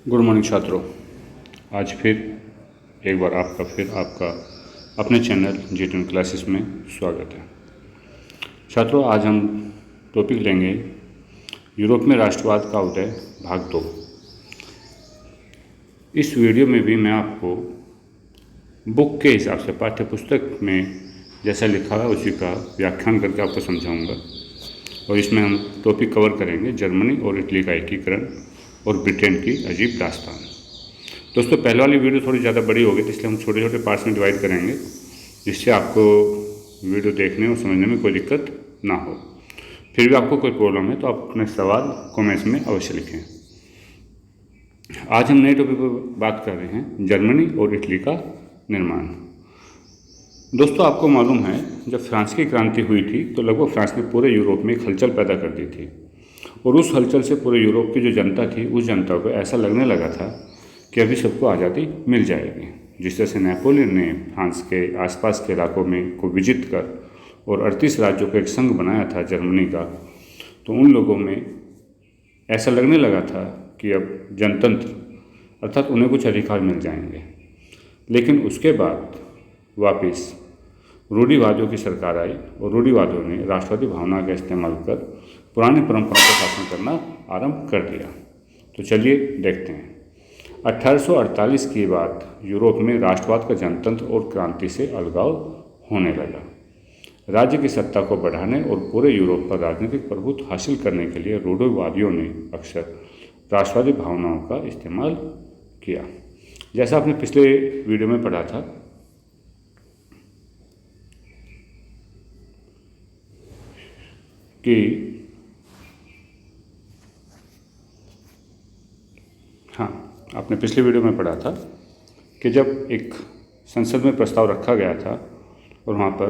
Good morning छात्रों। आज फिर एक बार आपका अपने चैनल G10 क्लासेस में स्वागत है। छात्रों, आज हम टॉपिक लेंगे यूरोप में राष्ट्रवाद का उदय भाग 2। इस वीडियो में भी मैं आपको बुक के हिसाब से पाठ्य पुस्तक में जैसा लिखा है उसी का व्याख्यान करके आपको समझाऊंगा। और इसमें हम टॉपिक कवर करेंगे जर्मनी और इटली का एकीकरण और ब्रिटेन की अजीब दास्तान। दोस्तों, पहले वाली वीडियो थोड़ी ज़्यादा बड़ी होगी, तो इसलिए हम छोटे छोटे पार्ट्स में डिवाइड करेंगे, जिससे आपको वीडियो देखने और समझने में कोई दिक्कत ना हो। फिर भी आपको कोई प्रॉब्लम है तो आप अपने सवाल कमेंट्स में अवश्य लिखें। आज हम नए टॉपिक पर बात कर रहे हैं जर्मनी और इटली का निर्माण। दोस्तों, आपको मालूम है जब फ्रांस की क्रांति हुई थी तो लगभग फ्रांस ने पूरे यूरोप में एक हलचल पैदा कर दी थी। और उस हलचल से पूरे यूरोप की जो जनता थी, उस जनता को ऐसा लगने लगा था कि अभी सबको आज़ादी मिल जाएगी। जिस तरह से नेपोलियन ने फ्रांस के आसपास के इलाकों में को विजित कर और 38 राज्यों का एक संघ बनाया था जर्मनी का, तो उन लोगों में ऐसा लगने लगा था कि अब जनतंत्र अर्थात उन्हें कुछ अधिकार मिल जाएंगे। लेकिन उसके बाद वापस रूढ़िवादियों की सरकार आई और रूढ़िवादियों ने राष्ट्रवादी भावना का इस्तेमाल कर पुरानी परंपरा का शासन करना आरंभ कर दिया। तो चलिए देखते हैं। 1848 के बाद यूरोप में राष्ट्रवाद का जनतंत्र और क्रांति से अलगाव होने लगा। राज्य की सत्ता को बढ़ाने और पूरे यूरोप पर राजनीतिक प्रभुत्व हासिल करने के लिए रूढ़िवादियों ने अक्सर राष्ट्रवादी भावनाओं का इस्तेमाल किया। जैसा आपने पिछले वीडियो में पढ़ा था कि आपने पिछले वीडियो में पढ़ा था कि जब एक संसद में प्रस्ताव रखा गया था और वहाँ पर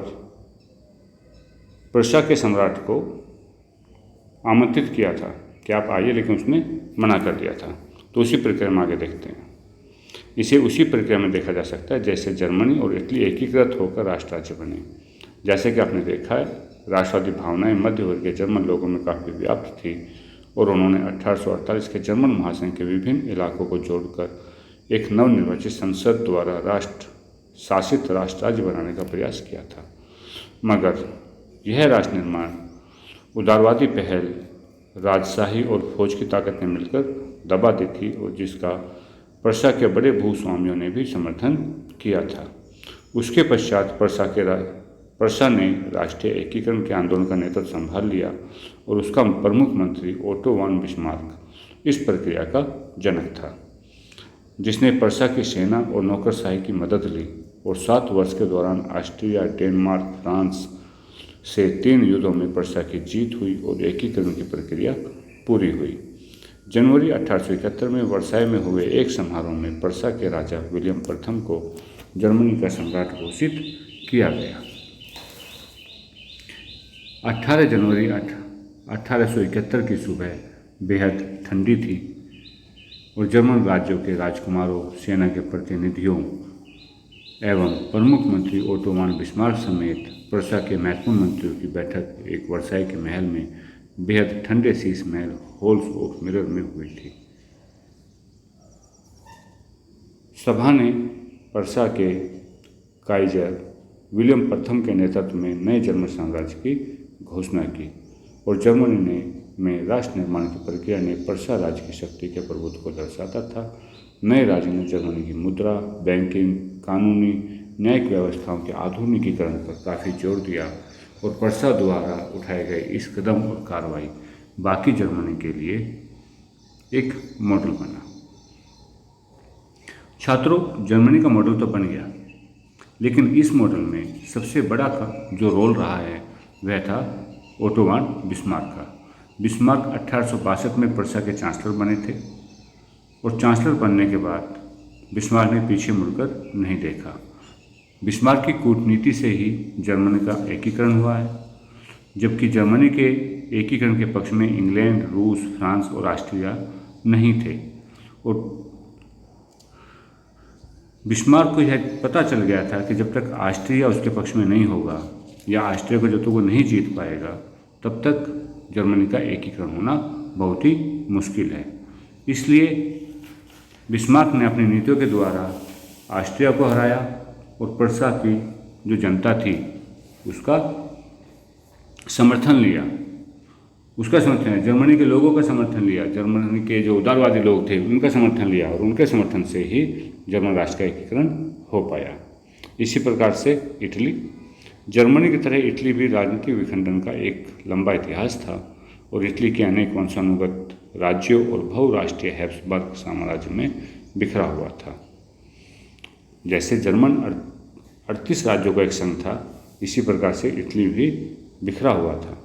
प्रशा के सम्राट को आमंत्रित किया था कि आप आइए, लेकिन उसने मना कर दिया था। तो उसी प्रक्रिया में आगे देखते हैं। इसे उसी प्रक्रिया में देखा जा सकता है जैसे जर्मनी और इटली एकीकृत होकर राष्ट्र राज्य बने। जैसे कि आपने देखा है, राष्ट्रवादी भावनाएं मध्य वर्गीय जर्मन लोगों में काफ़ी व्याप्त थी और उन्होंने 1848 के जर्मन महासंघ के विभिन्न इलाकों को जोड़कर एक नवनिर्वाचित संसद द्वारा राष्ट्र शासित राष्ट्र राज्य बनाने का प्रयास किया था। मगर यह राष्ट्र निर्माण उदारवादी पहल राजशाही और फौज की ताकत ने मिलकर दबा दी थी और जिसका प्रशा के बड़े भूस्वामियों ने भी समर्थन किया था। उसके पश्चात प्रशा ने राष्ट्रीय एकीकरण के आंदोलन का नेतृत्व संभाल लिया और उसका प्रमुख मंत्री ओटो वॉन बिस्मार्क इस प्रक्रिया का जनक था, जिसने प्रशा की सेना और नौकरशाही की मदद ली और 7 वर्ष के दौरान ऑस्ट्रिया, डेनमार्क, फ्रांस से 3 युद्धों में प्रशा की जीत हुई और एकीकरण की प्रक्रिया पूरी हुई। जनवरी 1871 में वर्साई में हुए एक समारोह में प्रशा के राजा विलियम प्रथम को जर्मनी का सम्राट घोषित किया गया। 18 जनवरी 1871 की सुबह बेहद ठंडी थी और जर्मन राज्यों के राजकुमारों, सेना के प्रतिनिधियों एवं प्रमुख मंत्री ओटो वॉन बिस्मार्क समेत प्रशा के महत्वपूर्ण मंत्रियों की बैठक एक वर्साई के महल में बेहद ठंडे Sheesh Mahal halls of mirror में हुई थी। सभा ने प्रशा के काइजर विलियम प्रथम के नेतृत्व में नए जर्मन साम्राज्य की घोषणा की और जर्मनी में राष्ट्र निर्माण की प्रक्रिया ने प्रशा राज्य की शक्ति के प्रभुत्व को दर्शाता था। नए राज्य ने जर्मनी की मुद्रा, बैंकिंग, कानूनी, न्यायिक व्यवस्थाओं के आधुनिकीकरण पर काफ़ी जोर दिया और प्रशा द्वारा उठाए गए इस कदम और कार्रवाई बाकी जर्मनी के लिए एक मॉडल बना। छात्रों, जर्मनी का मॉडल तो बन गया, लेकिन इस मॉडल में सबसे बड़ा का जो रोल रहा है वह था ओटो वॉन बिस्मार्क का। बिस्मार्क 1862 में प्रशा के चांसलर बने थे और चांसलर बनने के बाद बिस्मार्क ने पीछे मुड़कर नहीं देखा। बिस्मार्क की कूटनीति से ही जर्मनी का एकीकरण हुआ है, जबकि जर्मनी के एकीकरण के पक्ष में इंग्लैंड, रूस, फ्रांस और ऑस्ट्रिया नहीं थे। और बिस्मार्क को यह पता चल गया था कि जब तक ऑस्ट्रिया उसके पक्ष में नहीं होगा या ऑस्ट्रिया को जब तक वो नहीं जीत पाएगा, तब तक जर्मनी का एकीकरण होना बहुत ही मुश्किल है। इसलिए बिस्मार्क ने अपनी नीतियों के द्वारा ऑस्ट्रिया को हराया और प्रशा की जो जनता थी उसका समर्थन लिया, जर्मनी के लोगों का समर्थन लिया, जर्मनी के जो उदारवादी लोग थे उनका समर्थन लिया और उनके समर्थन से ही जर्मन राष्ट्र का एकीकरण हो पाया। इसी प्रकार से इटली, जर्मनी की तरह इटली भी राजनीतिक विखंडन का एक लंबा इतिहास था और इटली के अनेक वंशानुगत राज्यों और बहुराष्ट्रीय हैब्सबर्ग साम्राज्य में बिखरा हुआ था। जैसे जर्मन 38 राज्यों का एक संघ था, इसी प्रकार से इटली भी बिखरा हुआ था।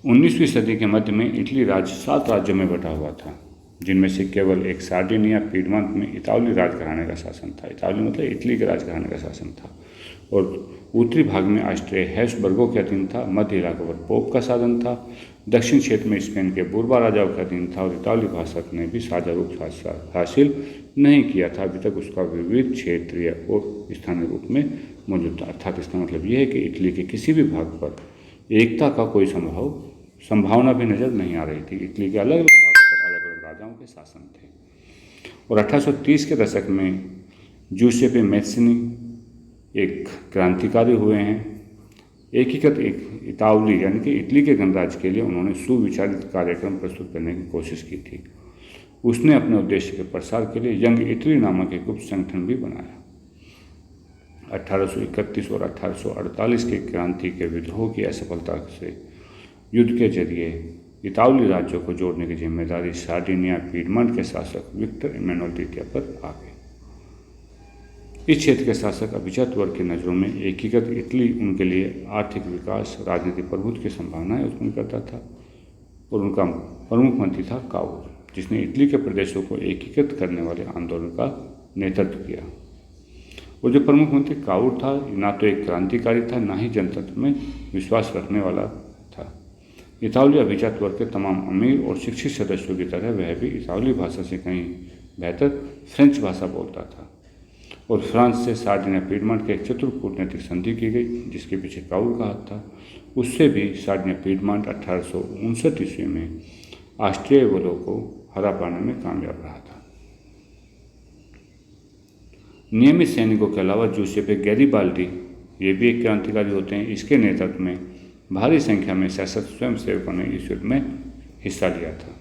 19वीं सदी के मध्य में इटली राज्य 7 राज्यों में बटा हुआ था, जिनमें से केवल एक सार्डिनिया पीडमंत में इतालवी राजघराने का शासन था। इतालवी मतलब इटली के राजघराने का शासन था। और उत्तरी भाग में ऑस्ट्रिया हैब्सबर्गों के अधीन था। मध्य इलाकों पर पोप का शासन था। दक्षिण क्षेत्र में स्पेन के बुर्बा राजाओं के अधीन था और इतालवी भाषा ने भी साझा रूप हासिल नहीं किया था। अभी तक उसका विविध क्षेत्रीय और स्थानीय रूप में मौजूद था। अर्थात इसका मतलब यह है कि इटली के किसी भी भाग पर एकता का कोई संभावना भी नजर नहीं आ रही थी। इटली के अलग अलग भागों पर अलग अलग राजाओं के शासन थे। और 1830 के दशक में जूसेपे मैत्सिनी एक क्रांतिकारी हुए हैं। एकीकृत इतालवी यानी कि इटली के गणराज्य के लिए उन्होंने सुविचारित कार्यक्रम प्रस्तुत करने की कोशिश की थी। उसने अपने उद्देश्य के प्रसार के लिए यंग इटली नामक एक उप संगठन भी बनाया। 1831 और 1848 की क्रांति के विद्रोह की असफलता से युद्ध के जरिए इतालवी राज्यों को जोड़ने की जिम्मेदारी सार्डिनिया पीडमंट के शासक विक्टर इमैनुएल द्वितीय पर आ गई। इस क्षेत्र के शासक अभिजात वर्ग की नज़रों में एकीकृत इटली उनके लिए आर्थिक विकास, राजनीतिक प्रभुत्व की संभावनाएं उत्पन्न करता था और उनका प्रमुख मंत्री था काउर, जिसने इटली के प्रदेशों को एकीकृत करने वाले आंदोलन का नेतृत्व किया। वो जो प्रमुख मंत्री काउर था, ना तो एक क्रांतिकारी था, ना ही जनतंत्र में विश्वास रखने वाला था। इतालवी अभिजात वर्ग के तमाम अमीर और शिक्षित सदस्यों की तरह वह भी इतालवी भाषा से कहीं बेहतर फ्रेंच भाषा बोलता था। और फ्रांस से सार्डिनिया पीडमंट के एक चतुर कूटनीतिक संधि की गई, जिसके पीछे काउर का हाथ था। उससे भी सार्डिनिया पीडमंट 1859 ईस्वी में ऑस्ट्रियाई बलों को हरा पाने में कामयाब रहा था। नियमित सैनिकों के अलावा जूसेपे गैरिबाल्डी, ये भी एक क्रांतिकारी होते हैं। इसके नेतृत्व में भारी संख्या में सशस्त्र स्वयंसेवकों ने इस युद्ध में हिस्सा लिया था।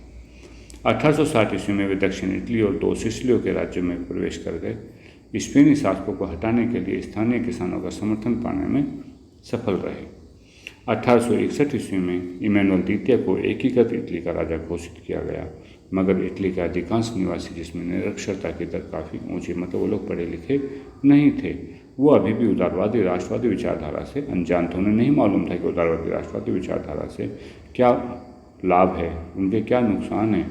1860 ईस्वी में वे दक्षिण इटली और 2 सिसिलियों के राज्यों में प्रवेश कर गए। स्पेनी शासकों को हटाने के लिए स्थानीय किसानों का समर्थन पाने में सफल रहे। 1861 ईस्वी में इमैनुएल द्वितीय को एकीकृत इटली का राजा घोषित किया गया, मगर इटली के अधिकांश निवासी, जिसमें निरक्षरता की दर काफ़ी ऊंची, मतलब वो लोग पढ़े लिखे नहीं थे, वो अभी भी उदारवादी राष्ट्रवादी विचारधारा से अनजान थे। उन्हें नहीं मालूम था कि उदारवादी राष्ट्रवादी विचारधारा से क्या लाभ है, उनके क्या नुकसान है।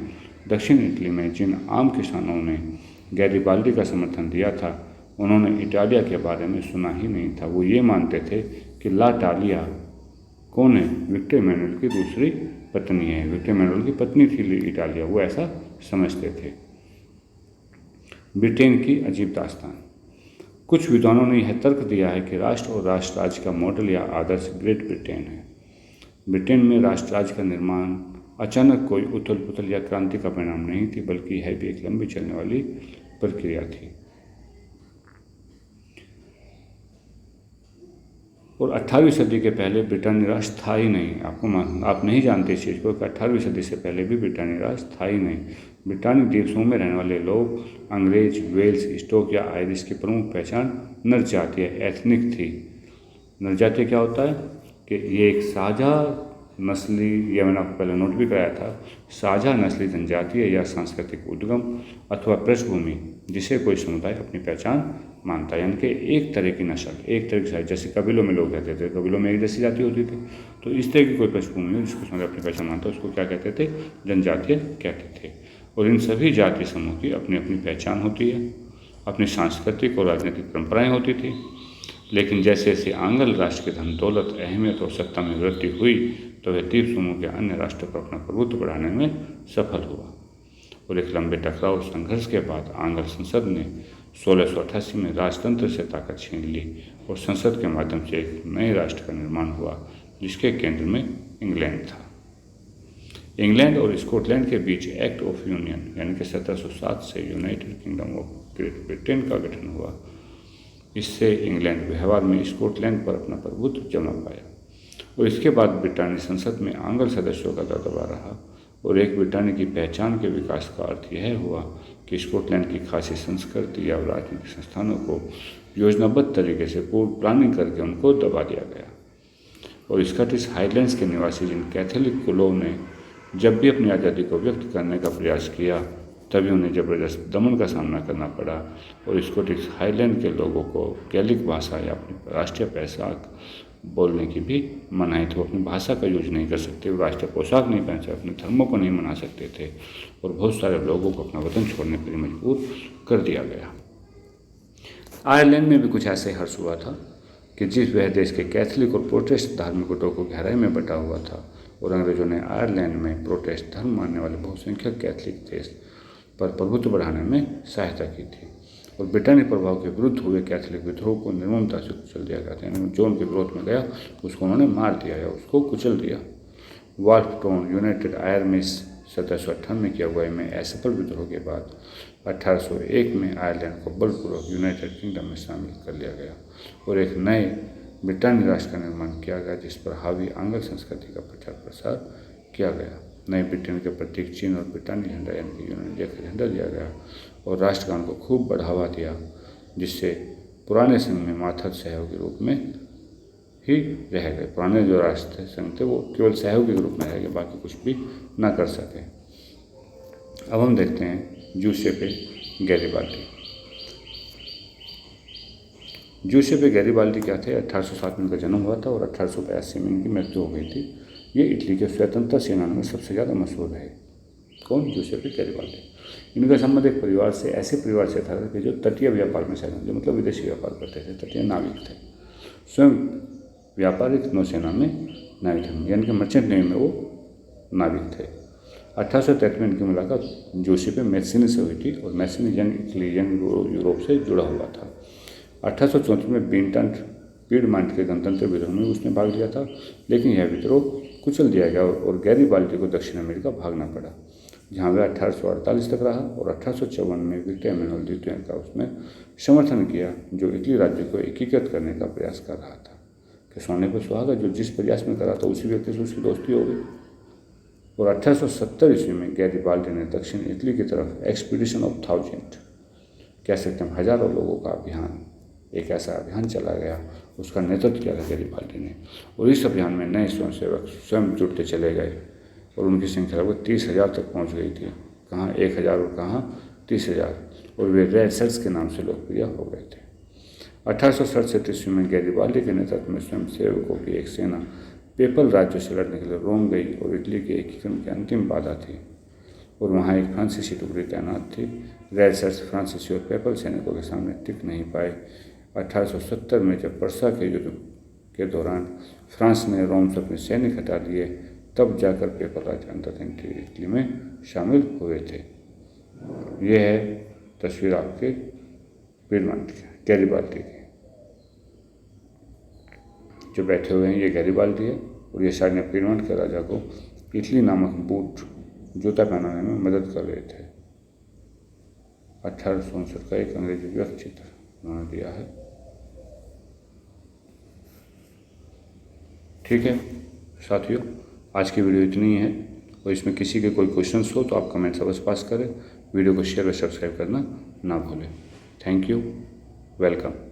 दक्षिण इटली में जिन आम किसानों ने गैरिबाल्डी का समर्थन दिया था, उन्होंने इटालिया के बारे में सुना ही नहीं था। वो ये मानते थे कि ला टालिया कौन है, विक्टर इमैनुएल की दूसरी पत्नी है। विक्टर इमैनुएल की पत्नी थी इटालिया, वो ऐसा समझते थे। ब्रिटेन की अजीब दास्तान। कुछ विद्वानों ने यह तर्क दिया है कि राष्ट्र और राष्ट्र राज्य का मॉडल या आदर्श ग्रेट ब्रिटेन है। ब्रिटेन में राष्ट्र राज्य का निर्माण अचानक कोई उथल पुथल या क्रांति का परिणाम नहीं थी, बल्कि यह भी एक लंबी चलने वाली प्रक्रिया थी। और 18वीं सदी के पहले ब्रिटानी राष्ट्र था ही नहीं। आप नहीं जानते इस चीज़ को कि 18वीं सदी से पहले भी ब्रिटानी राष्ट्र था ही नहीं। ब्रिटानी द्वीप समूह में रहने वाले लोग अंग्रेज, वेल्स, स्टोक या आयरिश की प्रमुख पहचान नर जातीय एथनिक थी। नर जातीय क्या होता है कि ये एक साझा नस्ली, यह मैंने आपको पहले नोट भी कराया था, साझा नस्ली जनजातीय या सांस्कृतिक उद्गम अथवा पृष्ठभूमि जिसे कोई समुदाय अपनी पहचान मानता है। यानी कि एक तरह की नस्ल, एक तरह की, जैसे कबीलों में लोग रहते थे, कबीलों में एक जैसी जाति होती थी, तो इस तरह की कोई पृष्ठभूमि हो जिसको समुदाय अपनी पहचान मानता है, उसको क्या कहते थे, जनजातीय कहते थे। और इन सभी जातीय समूह की अपनी अपनी पहचान होती है, अपनी सांस्कृतिक और राजनीतिक परंपराएं होती थी। लेकिन जैसे जैसे आंग्ल राष्ट्र की धन दौलत, अहमियत और सत्ता में वृद्धि हुई, तो वह द्वीप समूह के अन्य राष्ट्रों पर अपना प्रभुत्व बढ़ाने में सफल हुआ। और एक लंबे टकराव और संघर्ष के बाद आंग्ल संसद ने 1688 में राजतंत्र से ताकत छीन ली और संसद के माध्यम से एक नए राष्ट्र का निर्माण हुआ, जिसके केंद्र में इंग्लैंड था। इंग्लैंड और स्कॉटलैंड के बीच एक्ट ऑफ यूनियन यानी कि 1707 से United kingdom of great Britain का गठन हुआ। इससे इंग्लैंड व्यवहार में स्कॉटलैंड पर अपना प्रभुत्व जमा पाया और इसके बाद ब्रिटानी संसद में आंग्ल सदस्यों का दबदबा रहा और एक ब्रिटानी की पहचान के विकास का अर्थ यह हुआ कि स्कॉटलैंड की खासी संस्कृति या राजनीतिक संस्थानों को योजनाबद्ध तरीके से पूर्व प्लानिंग करके उनको दबा दिया गया और स्कॉटिश हाईलैंड्स के निवासी जिन कैथोलिक कुलों ने जब भी अपनी आज़ादी को व्यक्त करने का प्रयास किया तभी उन्हें जबरदस्त दमन का सामना करना पड़ा और स्कॉटिश हाईलैंड के लोगों को गैलिक भाषा या अपनी राष्ट्रीय पोशाक बोलने की भी मनाही थी। वो अपनी भाषा का यूज नहीं कर सकते, वो राष्ट्रीय पोशाक नहीं पहन सकते, अपने धर्मों को नहीं मना सकते थे और बहुत सारे लोगों को अपना वतन छोड़ने के लिए मजबूर कर दिया गया। आयरलैंड में भी कुछ ऐसे हर्ष हुआ था कि जिस वह देश के कैथोलिक और प्रोटेस्ट धार्मिक गुटों को गहराई में बटा हुआ था और अंग्रेजों ने आयरलैंड में प्रोटेस्ट धर्म मानने वाले बहुसंख्यक कैथोलिक देश पर प्रभुत्व बढ़ाने में सहायता की थी और ब्रिटानी प्रभाव के विरुद्ध हुए कैथोलिक विद्रोह को निर्ममता से कुचल दिया गया था। यानी जो उनके विरोध में गया उसको उन्होंने मार दिया या उसको कुचल दिया। वॉल्फ टाउन यूनाइटेड आयरलैंड 1798 की अगुवाई में असफल विद्रोह के बाद 1801 में आयरलैंड को बलपूर्वक यूनाइटेड किंगडम में शामिल कर लिया गया और एक नए ब्रिटानी राष्ट्र का निर्माण किया गया जिस पर हावी आंग्ल संस्कृति का प्रचार प्रसार किया गया। नए ब्रिटेन के प्रतीक चिन्ह और ब्रिटानी झंडा यानी कि यूनियन जैक का झंडा दिया गया और राष्ट्रगान को खूब बढ़ावा दिया जिससे पुराने संघ में माथर सहयोगी रूप में ही रह गए। पुराने जो राष्ट्र संघ थे वो केवल सहयोगी रूप में रह गए, बाकी कुछ भी ना कर सके। अब हम देखते हैं जूसेपे गैरिबाल्डी। जूसेपे गैरिबाल्डी क्या थे? 1807 में इनका जन्म हुआ था और 1882 में इनकी मृत्यु हो गई थी। ये इटली के स्वतंत्रता सेनानियों में सबसे ज़्यादा मशहूर है। कौन? Giuseppe Garibaldi. इनका संबंध एक परिवार से, ऐसे परिवार से था कि जो तटीय व्यापार में शामिल, जो मतलब विदेशी व्यापार करते थे, तटीय नाविक थे। स्वयं व्यापारिक नौसेना में नाविक थे, यानी कि मर्चेंट नेवी में वो नाविक थे। 1863 में इनकी मुलाकात जूसेपे मैस्सिनी से हुई थी और मैस्सिनी यंग इटली, यंग यूरोप से जुड़ा हुआ था। 1834 में पीडमांट के गणतंत्र विद्रोह में उसने भाग लिया था, लेकिन यह विद्रोह कुचल दिया गया और गैरिबाल्डी को दक्षिण अमेरिका भागना पड़ा, जहां वह 1848 तक रहा और 1854 में विक्टर एमेनुएल द्वितीय का उसने समर्थन किया, जो इटली राज्य को एकीकृत करने का प्रयास कर रहा था। कि सोने पर सुहागा, जो जिस प्रयास में कर रहा था उसी व्यक्ति से उसकी दोस्ती हो गई। और 1870 ईस्वी में गैरिबाल्डी ने दक्षिण इटली की तरफ एक्सपीडिशन ऑफ 1000 कह सकते हैं हजारों लोगों का अभियान, एक ऐसा अभियान चला गया, उसका नेतृत्व किया था गैरिबाल्डी ने और इस अभियान में नए स्वयंसेवक स्वयं जुड़ते चले गए और उनकी संख्या लगभग 30,000 तक पहुंच गई थी। कहाँ 1,000 और कहाँ 30,000, और वे रेड शर्ट्स के नाम से लोकप्रिय हो गए थे। 1867 ईस्वी में गैरिबाल्डी के नेतृत्व में स्वयंसेवकों की एक सेना पेपल राज्यों से लड़ने के लिए रोम गई और इटली के एकीकरण की अंतिम बाधा थी और वहाँ एक फ्रांसीसी टुकड़ी तैनात थी। रेड शर्ट्स फ्रांसीसी और पेपल सैनिकों के सामने टिक नहीं पाए। 1870 में जब वर्षा के युद्ध के दौरान फ्रांस ने रोम से अपने सैनिक हटा लिए, तब जाकर पेपल राज्य अंततः इटली में शामिल हुए थे। यह है तस्वीर आपके पीडमांट की, गैरिबाल्डी की। जो बैठे हुए हैं ये गैरिबाल्डी है और ये शायद पीडमांट के राजा को इटली नामक बूट जूता पहनाने में मदद कर रहे थे। 1869 का एक अंग्रेजी व्यक्त चित्र उन्होंने दिया है। ठीक है साथियों, आज की वीडियो इतनी ही है और इसमें किसी के कोई क्वेश्चंस हो तो आप कमेंट्स अवश्य पास करें। वीडियो को शेयर और सब्सक्राइब करना ना भूलें। Thank you, welcome.